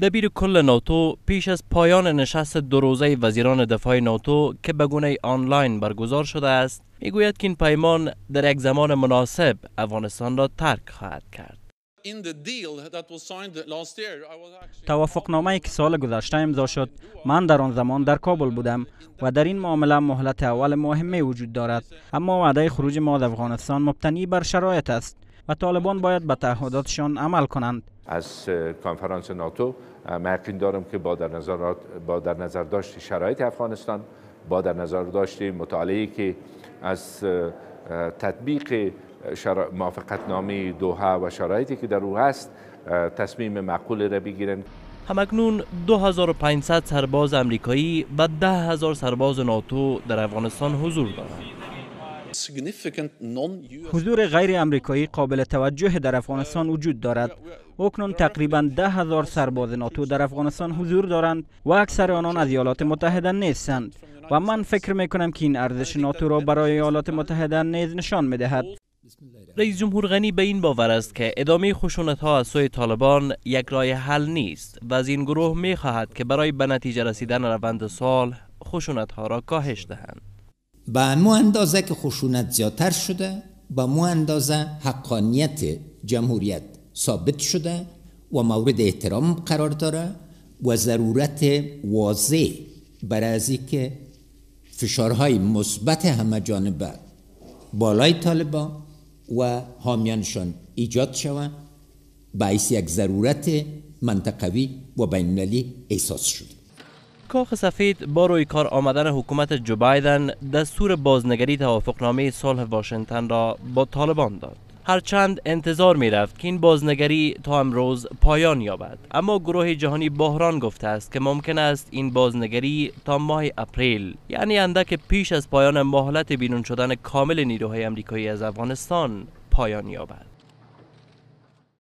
دبیر کل ناتو پیش از پایان نشست دو روزه وزیران دفاع ناتو که به گونه آنلاین برگزار شده است میگوید که این پیمان در یک زمان مناسب افغانستان را ترک خواهد کرد. توافقنامه‌ای که سال گذشته امضا شد، من در آن زمان در کابل بودم و در این معامله مهلت اول مهمه وجود دارد، اما وعده خروج ما از افغانستان مبتنی بر شرایط است و طالبان باید به تعهداتشان عمل کنند. از کنفرانس ناتو من یقین دارم که با در نظر داشت شرایط افغانستان، با در نظر داشت مطالعه‌ای که از تطبیق موافقتنامه دوحه و شرایطی که در او هست تصمیم معقول را بگیرند. همکنون 2500 سرباز امریکایی و 10,000 سرباز ناتو در افغانستان حضور دارند. حضور غیر امریکایی قابل توجه در افغانستان وجود دارد. اکنون تقریبا 10,000 سرباز ناتو در افغانستان حضور دارند و اکثر آنان از ایالات متحده نیستند و من فکر میکنم که این ارزش ناتو را برای ایالات متحده نیز نشان میدهد. رئیس جمهور غنی به این باور است که ادامه خشونت‌ها از سوی طالبان یک راه حل نیست و از این گروه می‌خواهد که برای به نتیجه رسیدن روند صلح خشونت‌ها را کاهش دهند. به مو اندازه که خشونت زیادتر شده، به مو اندازه حقانیت جمهوریت ثابت شده و مورد احترام قرار داره و ضرورت واضح برای از اینکه فشارهای مثبت همه جانبه بالای طالبان و حامیانشان ایجاد شود باعث یک ضرورت منطقوی و بین‌المللی احساس شد. کاخ سفید با روی کار آمدن حکومت جو بایدن دستور بازنگری توافقنامه صلح واشنگتن را با طالبان داد. هرچند انتظار می رفت که این بازنگری تا امروز پایان یابد، اما گروه جهانی بحران گفته است که ممکن است این بازنگری تا ماه اپریل، یعنی اندک پیش از پایان مهلت بیرون شدن کامل نیروهای امریکایی از افغانستان، پایان یابد.